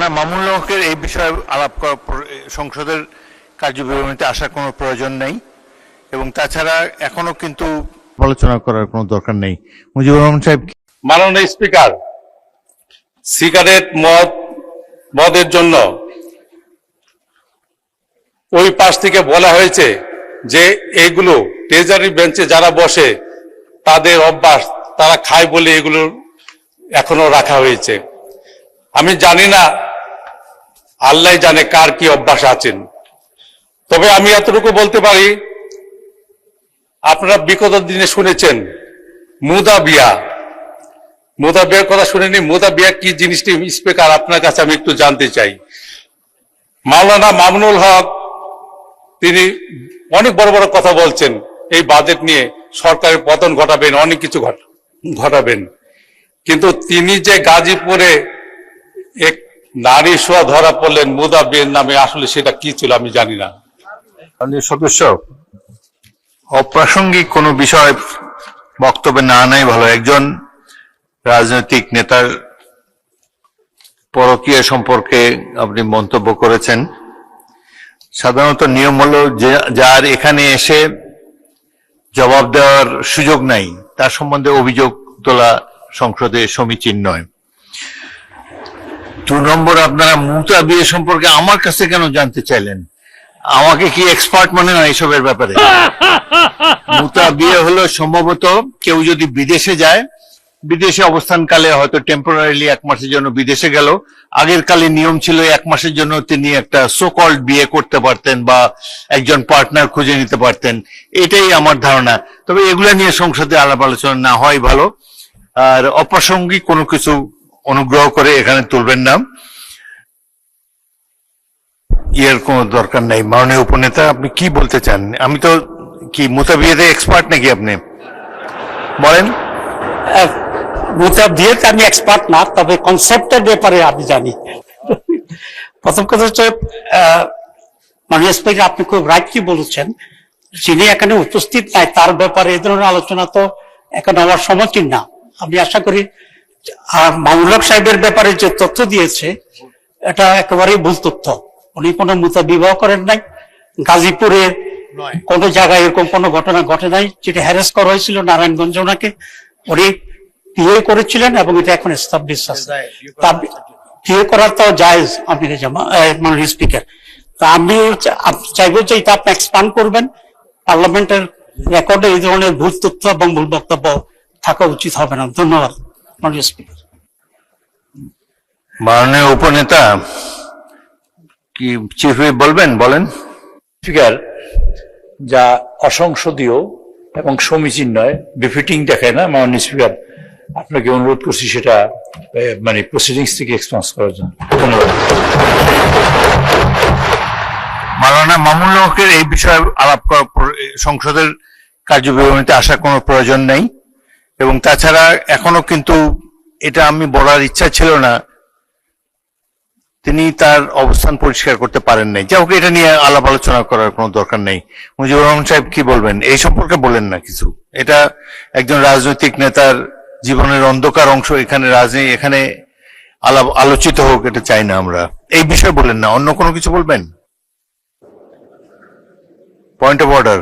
মাওলানা মামুনুল হকের এই বিষয়ে আলাপ করা সংসদের কার্যবিবরণীতে আসার কোনো প্রয়োজন নেই এবং তাছাড়া এখনো কিন্তু আলোচনা করার কোনো দরকার নেই। মুজিবুর রহমান সাহেব। মাননীয় স্পিকার, সিগারেট মদের জন্য ওই পাশ থেকে বলা হয়েছে যে এইগুলো ট্রেজারি বেঞ্চে যারা বসে তাদের অভ্যাস, তারা খায় বলে এগুলো এখনো রাখা হয়েছে। আমি জানি না, আল্লাহ জানে কার কি অভ্যাস আছেন। তবে আমি এতটুকু বলতে পারি, আপনারা বিগত দিনে শুনেছেন মুদা বিয়ার কথা শুনেনি? মুদা বিয়া কি জিনিসটি স্পিকার আপনার কাছে আমি একটু জানতে চাই। মাওলানা মামুনুল হক তিনি অনেক বড় বড় কথা বলছেন, এই বাজেট নিয়ে সরকারের পতন ঘটাবেন, অনেক কিছু ঘটাবেন, কিন্তু তিনি যে গাজীপুরে এক নারী শোয়া ধরা পড়লেন মুদা বিয়ের নামে, আসলে সেটা কি ছিল আমি জানি না। সদস্য অপ্রাসঙ্গিক কোনো বিষয় বক্তব্যে না আনাই ভালো। একজন রাজনৈতিক নেতার পরকীয়া সম্পর্কে আপনি মন্তব্য করেছেন। সাধারণত নিয়ম হলো যার এখানে এসে জবাব দেওয়ার সুযোগ নাই তার সম্বন্ধে অভিযোগ তোলা সংসদে সমীচীন নয়। 2 নম্বর, আপনারা মুতা বিয়ে সম্পর্কে আমার কাছে কেন জানতে চাইলেন? আমাকে কি এক্সপার্ট মনে হয় এসবের ব্যাপারে? মুতা বিয়ে হলো সম্ভবত কেউ যদি বিদেশে যায়, বিদেশে অবস্থানকালে হয়তো টেম্পোরারিলি 1 মাসের জন্য বিদেশে গেল, আগের কালে নিয়ম ছিল 1 মাসের জন্য তিনি একটা সোকল্ড বিয়ে করতে পারতেন বা একজন পার্টনার খুঁজে নিতে পারতেন, এটাই আমার ধারণা। তবে এগুলা নিয়ে সংসদে আলাপ আলোচনা না হয় ভালো। আর অপ্রাসঙ্গিক কোনো কিছু অনুগ্রহ করে এখানে তুলবেন না, এর কোনো দরকার নাই। মাননীয় উপনেতা, আপনি কি বলতে চান? আমি তো কি মুতা বিয়েতে এক্সপার্ট নাকি? আপনি বলেন। মুতা বিয়েতে আমি এক্সপার্ট না, তবে কনসেপ্টের ব্যাপারে আমি জানি। প্রথম কথা হচ্ছে, মাননীয় স্পিকার আপনি খুব রাইটলি বলেছেন, যিনি এখানে উপস্থিত নাই তার ব্যাপারে এই ধরনের আলোচনা তো এখন আমার সমীচীন না। আমি আশা করি মামুনুল হক সাহেবের ব্যাপারে যে তথ্য দিয়েছে এটা একেবারেই ভুল তথ্য। উনি কোনো মুতা বিবাহ করেন নাই, গাজীপুরে কোনো জায়গায় এরকম কোনো ঘটনা ঘটে নাই। যেটা হ্যারেস করা হয়েছিল নারায়ণগঞ্জে, ওনাকে উনি বিয়ে করেছিলেন এবং এটা এখন এস্টাবলিশ আছে। বিয়ে করার তো জায়েজ আপনি মাননীয় স্পিকার। তা আমি চাইবো যে এটা আপনি এক্সপান্ড করবেন। পার্লামেন্টের রেকর্ডে এই ধরনের ভুল তথ্য এবং ভুল বক্তব্য থাকা উচিত হবে না। ধন্যবাদ মাননীয় স্পিকার। মাননীয় উপনেতা কি চিফ হুইপ বলবেন? বলেন। স্পিকার, যা অসংসদীয় এবং সমীচীন নয়, বিফিটিং দেখায় না। মাননীয় স্পিকার, আপনাকে অনুরোধ করছি সেটা মানে প্রসিডিংস থেকে এক্সপেন্স করার জন্য। ধন্যবাদ। মাওলানা মামুনুল হকের এই বিষয়ে আলাপ করা সংসদের কার্যবিবরণীতে আসার কোনো প্রয়োজন নেই এবং তাছাড়া এখনো কিন্তু এটা আমি বলার ইচ্ছা ছিল না, তিনি তার অবস্থান পরিষ্কার করতে পারেন নাই। যাই হোক, এটা নিয়ে আলাপ আলোচনা করার কোনো দরকার নেই। মুজিবুর রহমান সাহেব কি বলবেন এই সম্পর্কে? বলেন না কিছু। এটা একজন রাজনৈতিক নেতার জীবনের অন্ধকার অংশ, এখানে আলোচিত হোক এটা চাই না আমরা। এই বিষয়ে বলেন না, অন্য কোনো কিছু বলবেন? Point of order.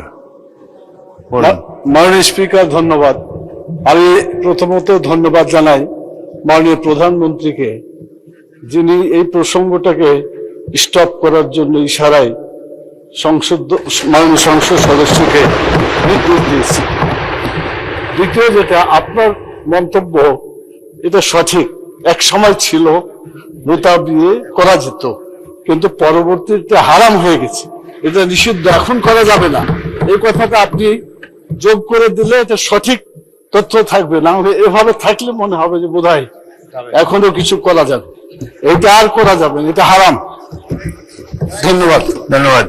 মাননীয় স্পিকার, ধন্যবাদ। আমি প্রথমত ধন্যবাদ জানাই মাননীয় প্রধানমন্ত্রীকে, যিনি এই প্রসঙ্গটাকে স্টপ করার জন্য ইশারায় মাননীয় সংসদ সদস্যকে নির্দেশ দিয়েছে। দ্বিতীয় যেটা, আপনার মন্তব্য এটা সঠিক। এক সময় ছিল মুতা বিয়ে করা যেত, কিন্তু পরবর্তীতে হারাম হয়ে গেছে, এটা নিষিদ্ধ, এখন করা যাবে না। এই কথাটা আপনি যোগ করে দিলে এটা সঠিক তথ্য থাকবে। না হলে এভাবে থাকলে মনে হবে যে বোধহয় এখনো কিছু করা যাবে। এটা আর করা যাবে না, এটা হারাম। ধন্যবাদ। ধন্যবাদ।